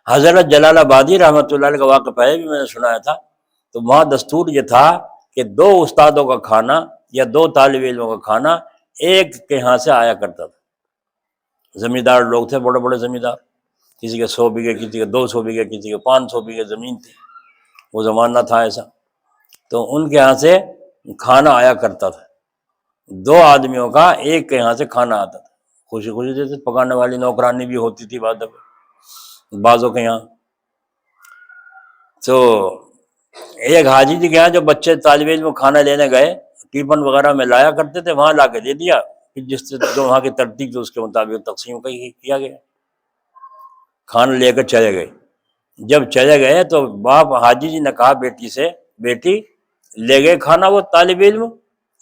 حضرت جلال آبادی رحمۃ اللہ علیہ کا واقعہ پہلے بھی میں نے سنایا تھا، تو وہاں دستور یہ تھا کہ 2 استادوں کا کھانا یا 2 طالب علموں کا کھانا ایک کے یہاں سے آیا کرتا تھا۔ زمیندار لوگ تھے، بڑے بڑے زمیندار، کسی کے 100 بیگھے، کسی کے 200 بیگھے، کسی کے 500 بیگھے زمین تھی، وہ زمانہ تھا ایسا، تو ان کے یہاں سے کھانا آیا کرتا تھا، 2 آدمیوں کا ایک کے یہاں سے کھانا آتا تھا، خوشی خوشی سے پکانے والی نوکرانی بھی ہوتی تھی بعضوں کے یہاں۔ تو ایک حاجی جی کے یہاں جو بچے طالب علم کھانا لینے گئے، ٹیفن وغیرہ میں لایا کرتے تھے، وہاں لا کے دے دیا، جس جو وہاں کی ترتیب تھی اس کے مطابق تقسیم کیا گیا، کھانا لے کر چلے گئے۔ جب چلے گئے تو باپ حاجی جی نے کہا بیٹی سے، بیٹی لے گئے کھانا وہ طالب علم؟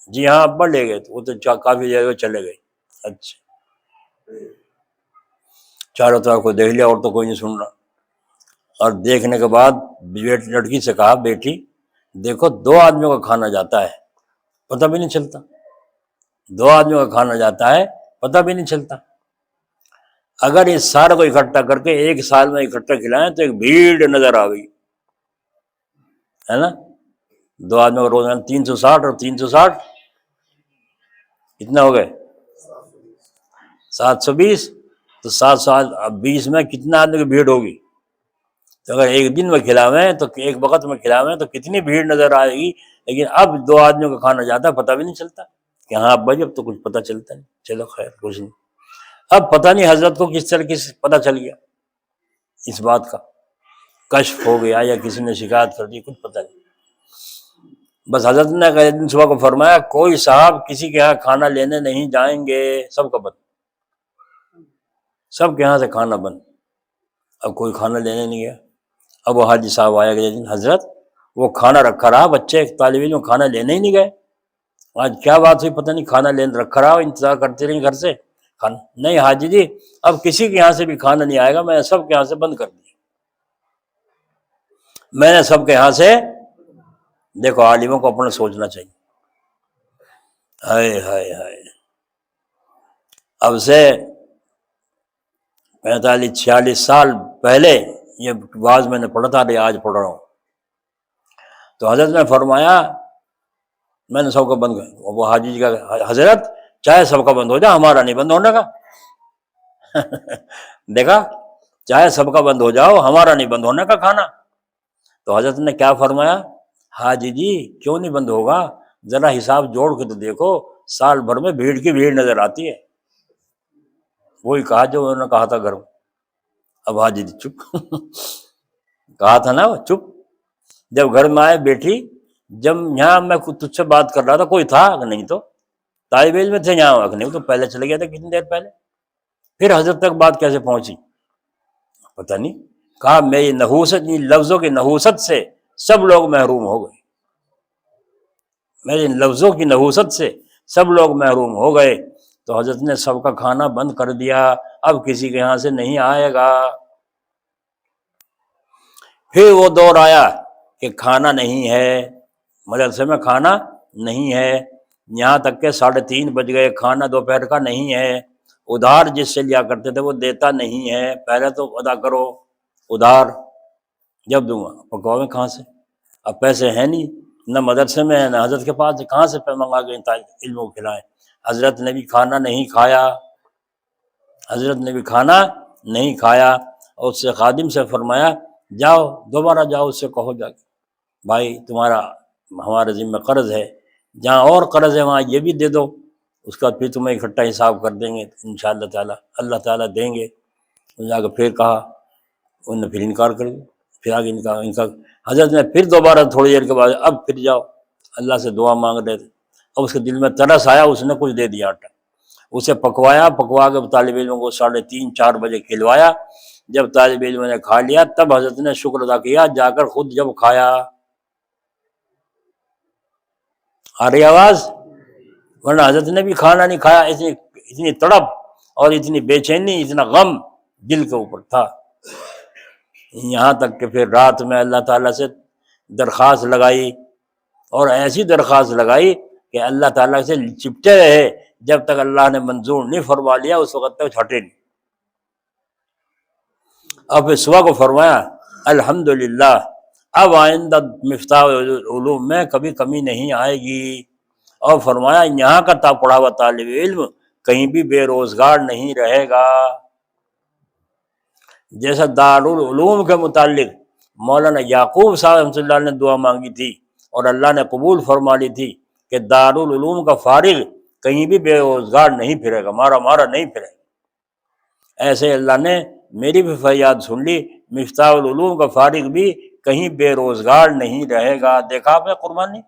جی ہاں ابا لے گئے۔ وہ تو کافی دیر چلے گئے۔ اچھا، چاروں طرف کو دیکھ لیا اور تو کوئی نہیں سن رہا، اور دیکھنے کے بعد لڑکی سے کہا بیٹی دیکھو 2 آدمیوں کا کھانا جاتا ہے، پتہ بھی نہیں چلتا، 2 آدمیوں کا کھانا جاتا ہے، پتہ بھی نہیں چلتا، اگر اس سارے کو اکٹھا کر کے 1 سال میں اکٹھا کھلائیں تو ایک بھیڑ نظر آ گئی ہے نا۔ 2 آدمیوں کا روزانہ 360 اور 360 کتنا ہو گئے 720، تو 720 میں کتنا آدمی کی بھیڑ ہوگی؟ تو اگر ایک دن میں کھلاویں تو ایک وقت میں کھلاویں تو کتنی بھیڑ نظر آئے گی، لیکن اب 2 آدمیوں کا کھانا جاتا ہے، پتہ بھی نہیں چلتا کہ ہاں ابا جی اب تو کچھ پتہ چلتا نہیں، چلو خیر کچھ نہیں۔ اب پتہ نہیں حضرت کو کس طرح پتہ چل گیا اس بات کا، کشف ہو گیا یا کسی نے شکایت کر دی، کچھ پتہ نہیں۔ بس حضرت نے ایک دن صبح کو فرمایا کوئی صاحب کسی کے یہاں کھانا لینے نہیں جائیں گے، سب کا بند، سب کے یہاں سے کھانا بند۔ اب کوئی کھانا لینے نہیں گیا۔ اب وہ حاجی صاحب آیا گئے دن، حضرت وہ کھانا رکھا رہا، بچے طالب علم کھانا لینے ہی نہیں گئے، آج کیا بات ہوئی پتہ نہیں، کھانا لینے رکھا رہا، انتظار کرتے رہے گھر سے کھانا نہیں۔ حاجی جی اب کسی کے یہاں سے بھی کھانا نہیں آئے گا، میں نے سب کے یہاں سے بند کر دیا، میں نے سب کے یہاں سے۔ دیکھو عالموں کو اپنا سوچنا چاہیے، ہائے ہائے ہائے، اب سے 45-46 سال پہلے یہ واز میں نے پڑھا تھا، آج پڑھ رہا ہوں، تو حضرت نے فرمایا میں نے سب کا بند کر۔ وہ حاجی جی کا حضرت چاہے سب کا بند ہو جائے ہمارا نہیں بند ہونے کا دیکھا، چاہے سب کا بند ہو جاؤ ہمارا نہیں بند ہونے کا کھانا۔ تو حضرت نے کیا فرمایا، حاجی جی کیوں نہیں بند ہوگا، ذرا حساب جوڑ کے تو دیکھو، سال بھر میں بھیڑ کی بھیڑ نظر آتی ہے۔ وہی کہا جو انہوں نے کہا تھا گھر میں۔ اب حاجی جی چپ کہا تھا نا وہ چپ۔ جب گھر میں آئے بیٹھی، جب یہاں میں تجھ سے بات کر رہا تھا کوئی تھا کہ نہیں؟ تو طالب علم میں تھے یہاں کہ نہیں؟ تو پہلے چلے گیا تھا کتنی دیر پہلے، پھر حضرت تک بات کیسے پہنچی پتہ نہیں۔ کہا میری نحوست، لفظوں کی نحوست سے سب لوگ محروم ہو گئے، میرے لفظوں کی نحوست سے سب لوگ محروم ہو گئے۔ تو حضرت نے سب کا کھانا بند کر دیا، اب کسی کے یہاں سے نہیں آئے گا۔ پھر وہ دور آیا کہ کھانا نہیں ہے، مدرسے میں کھانا نہیں ہے، یہاں تک کہ 3:30 بج گئے، کھانا دوپہر کا نہیں ہے، ادھار جس سے لیا کرتے تھے وہ دیتا نہیں ہے، پہلے تو ادا کرو ادھار، جب دوں گا پکواوے کہاں سے، اب پیسے ہیں نہیں، نہ مدرسے میں نہ حضرت کے پاس، کہاں سے منگا کے علم کو کھلائیں۔ حضرت نے بھی کھانا نہیں کھایا، حضرت نے بھی کھانا نہیں کھایا، اور اس سے خادم سے فرمایا جاؤ دوبارہ جاؤ، اس سے کہو جا کے بھائی تمہارا ہمارے ذمہ قرض ہے، جہاں اور قرض ہے وہاں یہ بھی دے دو، اس کا پھر تمہیں اکٹھا حساب کر دیں گے انشاءاللہ تعالیٰ، اللہ تعالیٰ دیں گے۔ جا کے پھر کہا، انہوں نے پھر انکار کر دیا، پھر آگے انکار۔ حضرت نے پھر دوبارہ تھوڑی دیر کے بعد اب پھر جاؤ، اللہ سے دعا مانگ رہے تھے، اب اس کے دل میں ترس آیا، اس نے کچھ دے دیا آٹا، اسے پکوایا، پکوا کے طالب علموں کو 3:30-4 بجے کھلوایا۔ جب طالب علموں نے کھا لیا تب حضرت نے شکر ادا کیا، جا کر خود جب کھایا۔ آ رہی آواز؟ ورنہ حضرت نے بھی کھانا نہیں کھایا، اتنی تڑپ اور اتنی بے چینی، اتنا غم دل کے اوپر تھا، یہاں تک کہ پھر رات میں اللہ تعالیٰ سے درخواست لگائی، اور ایسی درخواست لگائی کہ اللہ تعالیٰ سے چپٹے رہے جب تک اللہ نے منظور نہیں فرما لیا، اس وقت تک ہٹے نہیں۔ اب اس کو فرمایا الحمدللہ اب آئندہ مفتاح العلوم میں کبھی کمی نہیں آئے گی، اور فرمایا یہاں کا پڑھا ہوا طالب علم کہیں بھی بے روزگار نہیں رہے گا۔ جیسا دارالعلوم کے متعلق مولانا یعقوب صاحب رحمۃ اللہ نے دعا مانگی تھی اور اللہ نے قبول فرما لی تھی کہ دارالعلوم کا فارغ کہیں بھی بے روزگار نہیں پھرے گا، مارا نہیں پھرے گا، ایسے اللہ نے میری بھی فریاد سن لی، مفتاح العلوم کا فارغ بھی کہیں بے روزگار نہیں رہے گا۔ دیکھا آپ نے قربانی۔